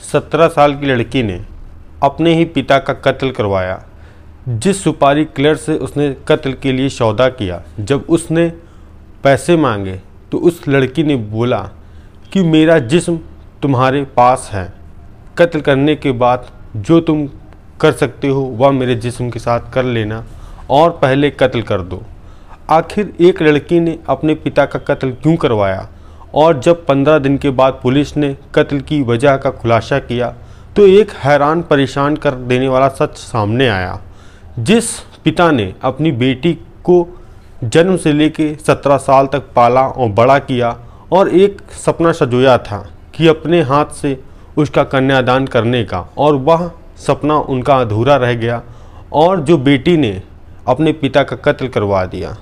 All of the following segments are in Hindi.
17 साल की लड़की ने अपने ही पिता का कत्ल करवाया। जिस सुपारी किलर से उसने कत्ल के लिए सौदा किया, जब उसने पैसे मांगे तो उस लड़की ने बोला कि मेरा जिस्म तुम्हारे पास है, कत्ल करने के बाद जो तुम कर सकते हो वह मेरे जिस्म के साथ कर लेना और पहले कत्ल कर दो। आखिर एक लड़की ने अपने पिता का कत्ल क्यों करवाया? और जब 15 दिन के बाद पुलिस ने कत्ल की वजह का खुलासा किया तो एक हैरान परेशान कर देने वाला सच सामने आया। जिस पिता ने अपनी बेटी को जन्म से लेकर 17 साल तक पाला और बड़ा किया और एक सपना सजोया था कि अपने हाथ से उसका कन्यादान करने का, और वह सपना उनका अधूरा रह गया और जो बेटी ने अपने पिता का कत्ल करवा दिया।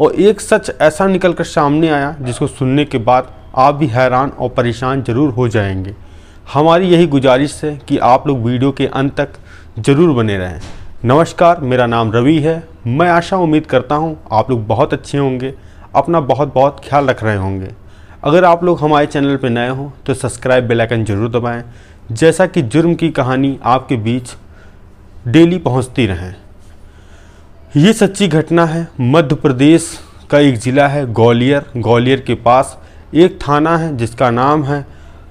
और एक सच ऐसा निकल कर सामने आया जिसको सुनने के बाद आप भी हैरान और परेशान ज़रूर हो जाएंगे। हमारी यही गुजारिश है कि आप लोग वीडियो के अंत तक ज़रूर बने रहें। नमस्कार, मेरा नाम रवि है। मैं आशा उम्मीद करता हूँ आप लोग बहुत अच्छे होंगे, अपना बहुत बहुत ख्याल रख रहे होंगे। अगर आप लोग हमारे चैनल पर नए हो तो सब्सक्राइब बेल आइकन ज़रूर दबाएँ, जैसा कि जुर्म की कहानी आपके बीच डेली पहुँचती रहें। ये सच्ची घटना है। मध्य प्रदेश का एक ज़िला है ग्वालियर। ग्वालियर के पास एक थाना है जिसका नाम है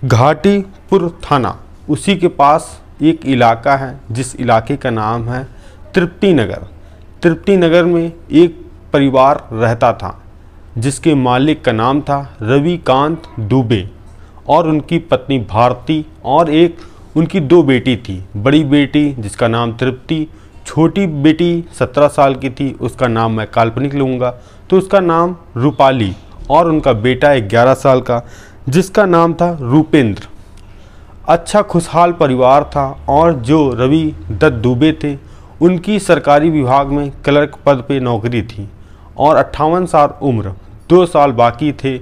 घाटीपुर थाना। उसी के पास एक इलाका है जिस इलाके का नाम है तृप्ति नगर। तृप्ति नगर में एक परिवार रहता था जिसके मालिक का नाम था रविकांत दुबे और उनकी पत्नी भारती, और एक उनकी 2 बेटी थी। बड़ी बेटी जिसका नाम तृप्ति, छोटी बेटी 17 साल की थी, उसका नाम मैं काल्पनिक लूँगा तो उसका नाम रूपाली, और उनका बेटा 11 साल का जिसका नाम था रूपेंद्र। अच्छा खुशहाल परिवार था। और जो रवि दत्त दुबे थे उनकी सरकारी विभाग में क्लर्क पद पे नौकरी थी और 58 साल उम्र, 2 साल बाकी थे।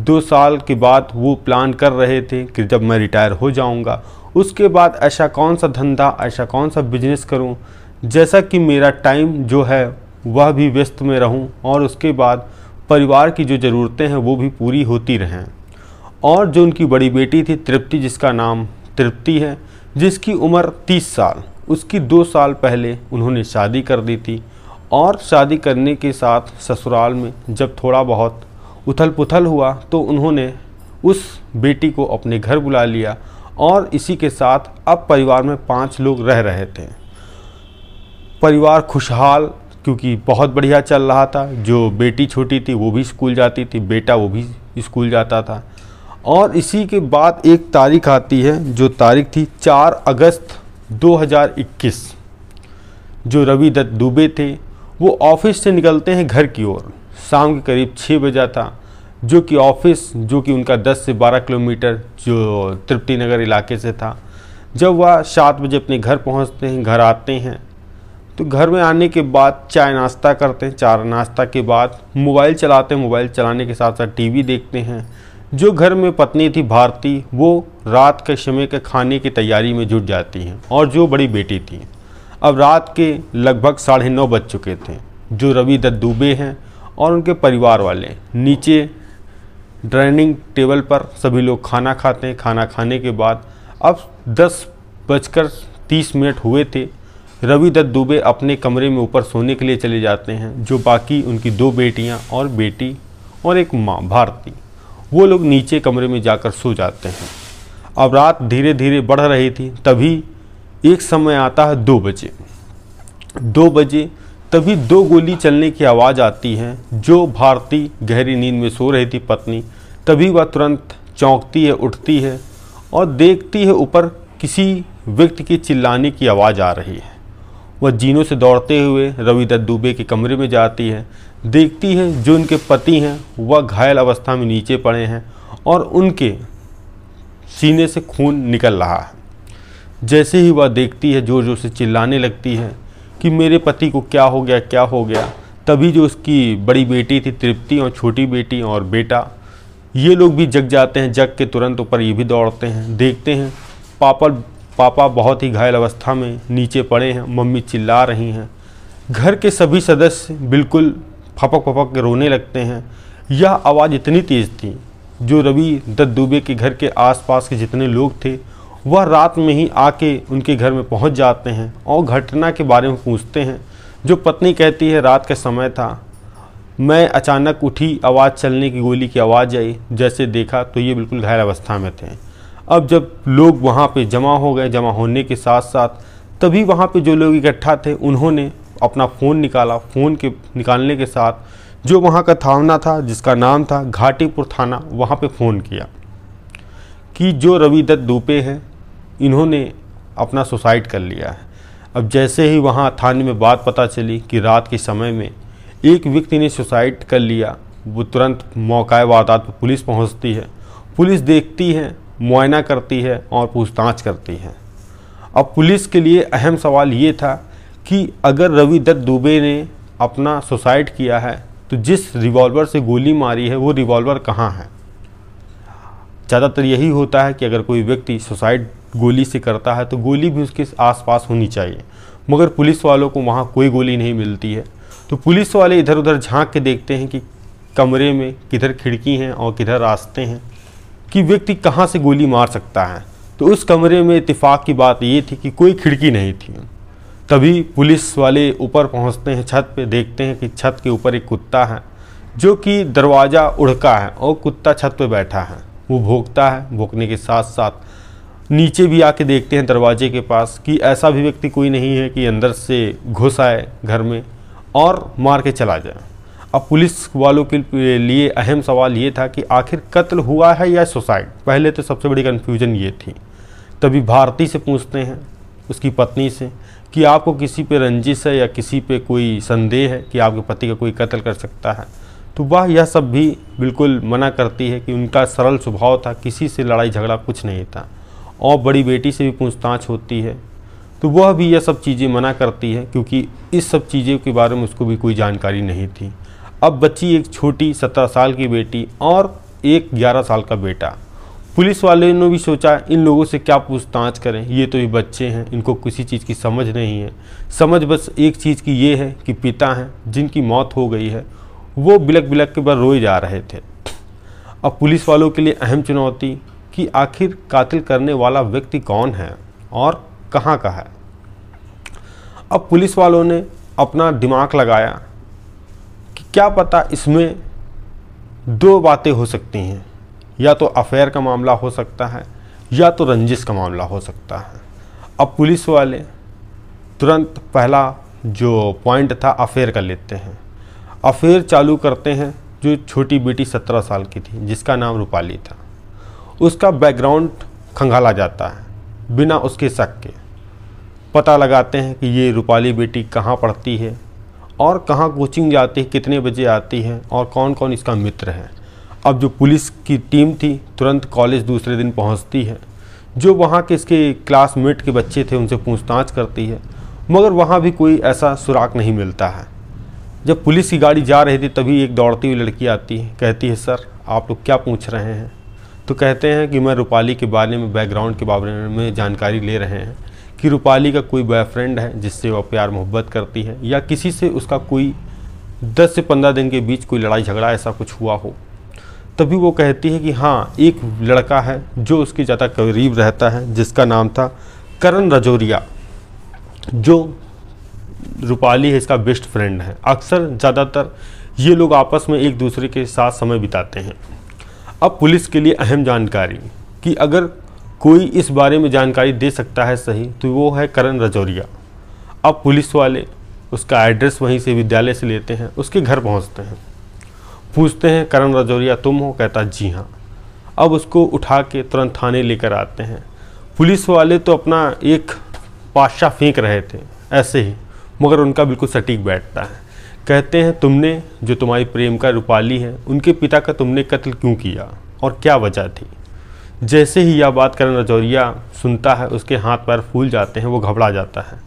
2 साल के बाद वो प्लान कर रहे थे कि जब मैं रिटायर हो जाऊंगा उसके बाद ऐसा कौन सा धंधा, ऐसा कौन सा बिजनेस करूं जैसा कि मेरा टाइम जो है वह भी व्यस्त में रहूं और उसके बाद परिवार की जो ज़रूरतें हैं वो भी पूरी होती रहें। और जो उनकी बड़ी बेटी थी तृप्ति, जिसका नाम तृप्ति है, जिसकी उम्र 30 साल, उसकी 2 साल पहले उन्होंने शादी कर दी थी। और शादी करने के साथ ससुराल में जब थोड़ा बहुत उथल पुथल हुआ तो उन्होंने उस बेटी को अपने घर बुला लिया और इसी के साथ अब परिवार में 5 लोग रह रहे थे। परिवार खुशहाल क्योंकि बहुत बढ़िया चल रहा था। जो बेटी छोटी थी वो भी स्कूल जाती थी, बेटा वो भी स्कूल जाता था। और इसी के बाद एक तारीख आती है, जो तारीख थी 4 अगस्त 2021। जो रवि दत्त दुबे थे वो ऑफिस से निकलते हैं घर की ओर। शाम के करीब 6 बजा था, जो कि ऑफिस जो कि उनका 10 से 12 किलोमीटर जो तृप्ति नगर इलाके से था। जब वह 7 बजे अपने घर पहुंचते हैं, घर आते हैं तो घर में आने के बाद चाय नाश्ता करते हैं। चाय नाश्ता के बाद मोबाइल चलाते हैं। मोबाइल चलाने के साथ साथ टीवी देखते हैं। जो घर में पत्नी थी भारती, वो रात के समय के खाने की तैयारी में जुट जाती हैं। और जो बड़ी बेटी थी, अब रात के लगभग 9:30 बज चुके थे। जो रवि दत्त दुबे हैं और उनके परिवार वाले नीचे डाइनिंग टेबल पर सभी लोग खाना खाते हैं। खाना खाने के बाद अब 10:30 हुए थे। रवि दत्त दुबे अपने कमरे में ऊपर सोने के लिए चले जाते हैं। जो बाकी उनकी 2 बेटियां और बेटी और एक माँ भारती, वो लोग नीचे कमरे में जाकर सो जाते हैं। अब रात धीरे धीरे बढ़ रही थी। तभी एक समय आता है 2 बजे। 2 बजे तभी 2 गोली चलने की आवाज़ आती है। जो भारती गहरी नींद में सो रही थी पत्नी, तभी वह तुरंत चौंकती है, उठती है और देखती है ऊपर किसी व्यक्ति की चिल्लाने की आवाज़ आ रही है। वह जीनों से दौड़ते हुए रवि दत्त दुबे के कमरे में जाती है। देखती है जो उनके पति हैं वह घायल अवस्था में नीचे पड़े हैं और उनके सीने से खून निकल रहा है। जैसे ही वह देखती है जोर जोर से चिल्लाने लगती है कि मेरे पति को क्या हो गया, क्या हो गया। तभी जो उसकी बड़ी बेटी थी तृप्ति और छोटी बेटी और बेटा, ये लोग भी जग जाते हैं। जग के तुरंत ऊपर ये भी दौड़ते हैं। देखते हैं पापा बहुत ही घायल अवस्था में नीचे पड़े हैं। मम्मी चिल्ला रही हैं। घर के सभी सदस्य बिल्कुल फपक फपक के रोने लगते हैं। यह आवाज़ इतनी तेज़ थी, जो रवि दत्त दुबे के घर के आसपास के जितने लोग थे वह रात में ही आके उनके घर में पहुंच जाते हैं और घटना के बारे में पूछते हैं। जो पत्नी कहती है रात का समय था, मैं अचानक उठी, आवाज़ चलने की, गोली की आवाज़ आई, जैसे देखा तो ये बिल्कुल घायल अवस्था में थे। अब जब लोग वहाँ पे जमा हो गए, जमा होने के साथ साथ तभी वहाँ पे जो लोग इकट्ठा थे उन्होंने अपना फ़ोन निकाला। फ़ोन के निकालने के साथ जो वहाँ का थाना था, जिसका नाम था घाटीपुर थाना, वहाँ पे फ़ोन किया कि जो रवि दत्त दुबे हैं इन्होंने अपना सुसाइड कर लिया है। अब जैसे ही वहाँ थाने में बात पता चली कि रात के समय में एक व्यक्ति ने सुसाइड कर लिया, वो तुरंत मौका वारदात पर पुलिस पहुँचती है। पुलिस देखती है, मुआयना करती है और पूछताछ करती है। अब पुलिस के लिए अहम सवाल ये था कि अगर रवि दत्त दुबे ने अपना सुसाइड किया है तो जिस रिवॉल्वर से गोली मारी है वो रिवॉल्वर कहाँ है। ज़्यादातर यही होता है कि अगर कोई व्यक्ति सुसाइड गोली से करता है तो गोली भी उसके आसपास होनी चाहिए, मगर पुलिस वालों को वहाँ कोई गोली नहीं मिलती है। तो पुलिस वाले इधर उधर झांक के देखते हैं कि कमरे में किधर खिड़की हैं और किधर रास्ते हैं, कि व्यक्ति कहाँ से गोली मार सकता है। तो उस कमरे में इत्तेफाक की बात ये थी कि कोई खिड़की नहीं थी। तभी पुलिस वाले ऊपर पहुँचते हैं, छत पे देखते हैं कि छत के ऊपर एक कुत्ता है जो कि दरवाज़ा उड़का है और कुत्ता छत पे बैठा है, वो भौंकता है। भौंकने के साथ साथ नीचे भी आके देखते हैं दरवाजे के पास कि ऐसा भी व्यक्ति कोई नहीं है कि अंदर से घुस आए घर में और मार के चला जाए। अब पुलिस वालों के लिए अहम सवाल ये था कि आखिर कत्ल हुआ है या सुसाइड। पहले तो सबसे बड़ी कन्फ्यूजन ये थी। तभी भारती से पूछते हैं, उसकी पत्नी से, कि आपको किसी पे रंजिश है या किसी पे कोई संदेह है कि आपके पति का कोई कत्ल कर सकता है। तो वह यह सब भी बिल्कुल मना करती है कि उनका सरल स्वभाव था, किसी से लड़ाई झगड़ा कुछ नहीं था। और बड़ी बेटी से भी पूछताछ होती है तो वह भी यह सब चीज़ें मना करती है, क्योंकि इस सब चीज़ों के बारे में उसको भी कोई जानकारी नहीं थी। अब बच्ची एक छोटी 17 साल की बेटी और एक 11 साल का बेटा। पुलिस वाले ने भी सोचा इन लोगों से क्या पूछताछ करें, ये तो ये बच्चे हैं, इनको किसी चीज़ की समझ नहीं है। समझ बस एक चीज़ की ये है कि पिता हैं जिनकी मौत हो गई है, वो बिलक बिलक के बाद रोए जा रहे थे। अब पुलिस वालों के लिए अहम चुनौती कि आखिर कातिल करने वाला व्यक्ति कौन है और कहाँ का है। अब पुलिस वालों ने अपना दिमाग लगाया कि क्या पता इसमें दो बातें हो सकती हैं, या तो अफेयर का मामला हो सकता है या तो रंजिश का मामला हो सकता है। अब पुलिस वाले तुरंत पहला जो पॉइंट था अफेयर का लेते हैं। अफेयर चालू करते हैं। जो छोटी बेटी 17 साल की थी जिसका नाम रूपाली था, उसका बैकग्राउंड खंगाला जाता है बिना उसके शक के। पता लगाते हैं कि ये रूपाली बेटी कहाँ पढ़ती है और कहाँ कोचिंग जाती है, कितने बजे आती है और कौन कौन इसका मित्र है। अब जो पुलिस की टीम थी तुरंत कॉलेज दूसरे दिन पहुंचती है। जो वहाँ के इसके क्लासमेट के बच्चे थे उनसे पूछताछ करती है, मगर वहाँ भी कोई ऐसा सुराग नहीं मिलता है। जब पुलिस की गाड़ी जा रही थी तभी एक दौड़ती हुई लड़की आती है, कहती है सर आप लोग क्या पूछ रहे हैं। तो कहते हैं कि मैं रूपाली के बारे में, बैकग्राउंड के बारे में जानकारी ले रहे हैं कि रूपाली का कोई बॉयफ्रेंड है जिससे वह प्यार मोहब्बत करती है, या किसी से उसका कोई 10 से 15 दिन के बीच कोई लड़ाई झगड़ा ऐसा कुछ हुआ हो। तभी वो कहती है कि हाँ एक लड़का है जो उसके ज़्यादा करीब रहता है जिसका नाम था करण रजौरिया, जो रूपाली है इसका बेस्ट फ्रेंड है। अक्सर ज़्यादातर ये लोग आपस में एक दूसरे के साथ समय बिताते हैं। अब पुलिस के लिए अहम जानकारी कि अगर कोई इस बारे में जानकारी दे सकता है सही तो वो है करण रजौरिया। अब पुलिस वाले उसका एड्रेस वहीं से विद्यालय से लेते हैं, उसके घर पहुंचते हैं, पूछते हैं करण रजौरिया तुम हो? कहता जी हाँ। अब उसको उठा के तुरंत थाने लेकर आते हैं। पुलिस वाले तो अपना एक पाशा फेंक रहे थे ऐसे ही, मगर उनका बिल्कुल सटीक बैठता है। कहते हैं तुमने, जो तुम्हारी प्रेमिका रूपाली है, उनके पिता का तुमने कत्ल क्यों किया और क्या वजह थी। जैसे ही यह बात करण रजौरिया सुनता है उसके हाथ पैर फूल जाते हैं, वो घबरा जाता है।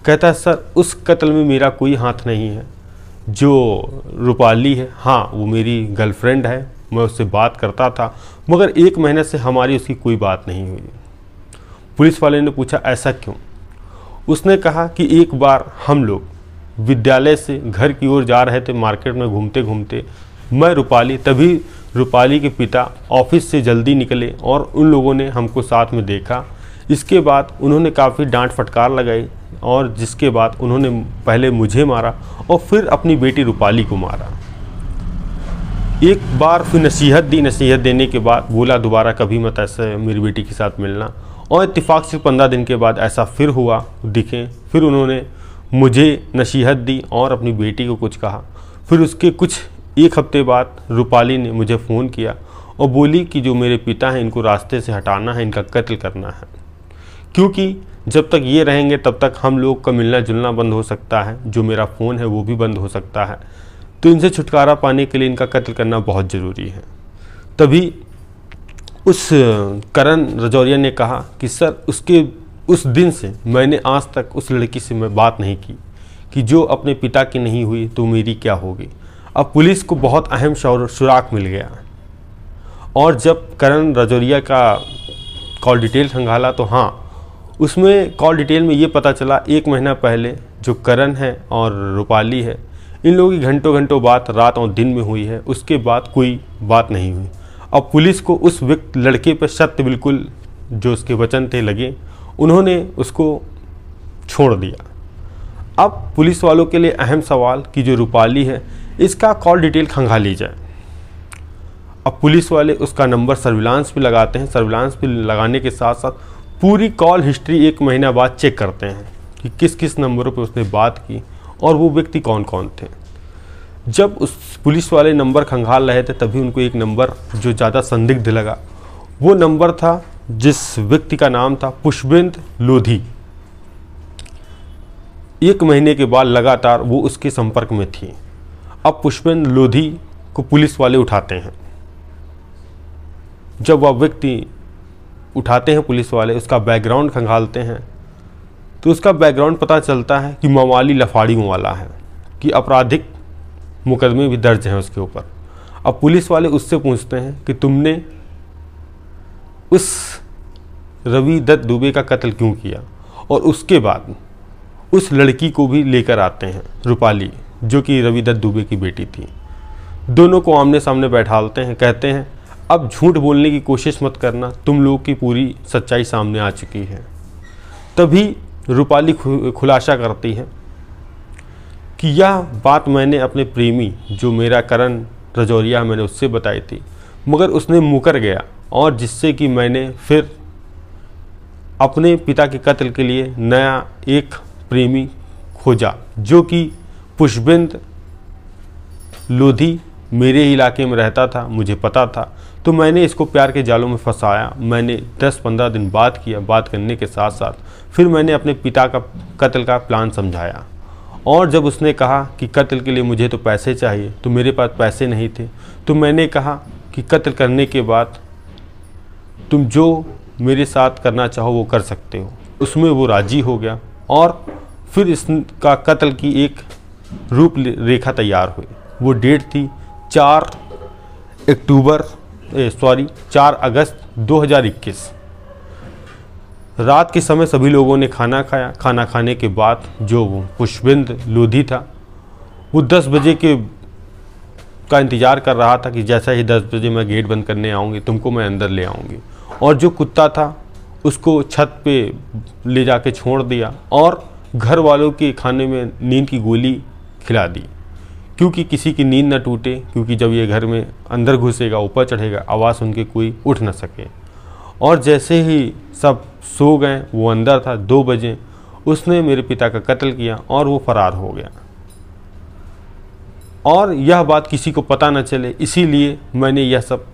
कहता है सर उस कत्ल में मेरा कोई हाथ नहीं है। जो रूपाली है हाँ वो मेरी गर्लफ्रेंड है, मैं उससे बात करता था, मगर 1 महीने से हमारी उसकी कोई बात नहीं हुई। पुलिस वाले ने पूछा ऐसा क्यों। उसने कहा कि एक बार हम लोग विद्यालय से घर की ओर जा रहे थे, मार्केट में घूमते घूमते मैं रूपाली, तभी रूपाली के पिता ऑफिस से जल्दी निकले और उन लोगों ने हमको साथ में देखा। इसके बाद उन्होंने काफ़ी डांट फटकार लगाई और जिसके बाद उन्होंने पहले मुझे मारा और फिर अपनी बेटी रूपाली को मारा। एक बार फिर नसीहत दी, नसीहत देने के बाद बोला दोबारा कभी मत ऐसे मेरी बेटी के साथ मिलना। और इत्तेफाक से 15 दिन के बाद ऐसा फिर हुआ दिखे। फिर उन्होंने मुझे नसीहत दी और अपनी बेटी को कुछ कहा। फिर उसके कुछ एक हफ्ते बाद रूपाली ने मुझे फ़ोन किया और बोली कि जो मेरे पिता हैं इनको रास्ते से हटाना है, इनका कत्ल करना है, क्योंकि जब तक ये रहेंगे तब तक हम लोग का मिलना जुलना बंद हो सकता है, जो मेरा फ़ोन है वो भी बंद हो सकता है, तो इनसे छुटकारा पाने के लिए इनका कत्ल करना बहुत ज़रूरी है। तभी उस करण रजौरिया ने कहा कि सर उस दिन से मैंने आज तक उस लड़की से मैं बात नहीं की कि जो अपने पिता की नहीं हुई तो मेरी क्या होगी। अब पुलिस को बहुत अहम सुराग मिल गया और जब करण रजौरिया का कॉल डिटेल खंगाला तो हाँ, उसमें कॉल डिटेल में ये पता चला 1 महीना पहले जो करण है और रूपाली है इन लोगों की घंटों घंटों बात रात और दिन में हुई है, उसके बाद कोई बात नहीं हुई। अब पुलिस को उस व्यक्ति लड़के पर सत्य बिल्कुल जो उसके वचन थे लगे, उन्होंने उसको छोड़ दिया। अब पुलिस वालों के लिए अहम सवाल कि जो रूपाली है इसका कॉल डिटेल खंगाली जाए। अब पुलिस वाले उसका नंबर सर्विलांस पे लगाते हैं, सर्विलांस पे लगाने के साथ साथ पूरी कॉल हिस्ट्री 1 महीना बाद चेक करते हैं कि किस किस नंबरों पे उसने बात की और वो व्यक्ति कौन कौन थे। जब उस पुलिस वाले नंबर खंगाल रहे थे तभी उनको एक नंबर जो ज़्यादा संदिग्ध लगा, वो नंबर था जिस व्यक्ति का नाम था पुष्पेंद्र लोधी। 1 महीने के बाद लगातार वो उसके संपर्क में थी। अब पुष्पेंद्र लोधी को पुलिस वाले उठाते हैं। जब वह व्यक्ति उठाते हैं पुलिस वाले, उसका बैकग्राउंड खंगालते हैं तो उसका बैकग्राउंड पता चलता है कि मवाली लफाड़ियों वाला है, कि आपराधिक मुकदमे भी दर्ज हैं उसके ऊपर। अब पुलिस वाले उससे पूछते हैं कि तुमने उस रवि दत्त दुबे का कत्ल क्यों किया, और उसके बाद उस लड़की को भी लेकर आते हैं, रूपाली जो कि रवि दत्त दुबे की बेटी थी। दोनों को आमने सामने बैठालते हैं, कहते हैं अब झूठ बोलने की कोशिश मत करना, तुम लोग की पूरी सच्चाई सामने आ चुकी है। तभी रूपाली खुलासा करती है कि यह बात मैंने अपने प्रेमी जो मेरा करण रजौरिया मैंने उससे बताई थी, मगर उसने मुकर गया और जिससे कि मैंने फिर अपने पिता के कत्ल के लिए नया एक प्रेमी खोजा जो कि पुष्पेंद्र लोधी मेरे ही इलाके में रहता था, मुझे पता था, तो मैंने इसको प्यार के जालों में फंसाया। मैंने 10-15 दिन बात किया, बात करने के साथ साथ फिर मैंने अपने पिता का कत्ल का प्लान समझाया। और जब उसने कहा कि कत्ल के लिए मुझे तो पैसे चाहिए, तो मेरे पास पैसे नहीं थे, तो मैंने कहा कि कत्ल करने के बाद तुम जो मेरे साथ करना चाहो वो कर सकते हो। उसमें वो राज़ी हो गया और फिर इसका कत्ल की एक रूपरेखा तैयार हुई। वो डेट थी 4 अगस्त 2021। रात के समय सभी लोगों ने खाना खाया। खाना खाने के बाद जो वो पुष्पेंद्र लोधी था वो 10 बजे का इंतज़ार कर रहा था कि जैसा ही 10 बजे मैं गेट बंद करने आऊँगी तुमको मैं अंदर ले आऊँगी, और जो कुत्ता था उसको छत पे ले जाके छोड़ दिया और घर वालों के खाने में नींद की गोली खिला दी, क्योंकि किसी की नींद न टूटे, क्योंकि जब ये घर में अंदर घुसेगा ऊपर चढ़ेगा आवाज़ सुन के कोई उठ न सके। और जैसे ही सब सो गए, वो अंदर था, 2 बजे उसने मेरे पिता का कत्ल किया और वो फरार हो गया। और यह बात किसी को पता न चले, इसीलिए मैंने यह सब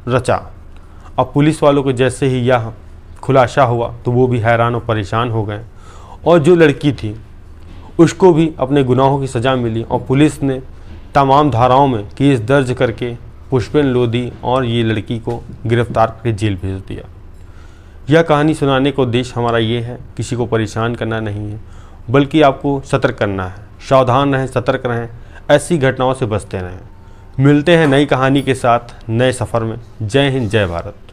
रचा। अब पुलिस वालों को जैसे ही यह खुलासा हुआ तो वो भी हैरान और परेशान हो गए, और जो लड़की थी उसको भी अपने गुनाहों की सज़ा मिली और पुलिस ने तमाम धाराओं में केस दर्ज करके पुष्पेंद्र लोधी और ये लड़की को गिरफ्तार करके जेल भेज दिया। यह कहानी सुनाने का उद्देश्य हमारा ये है, किसी को परेशान करना नहीं है, बल्कि आपको सतर्क करना है। सावधान रहें, सतर्क रहें, ऐसी घटनाओं से बचते रहें। मिलते हैं नई कहानी के साथ नए सफ़र में। जय हिंद, जय भारत।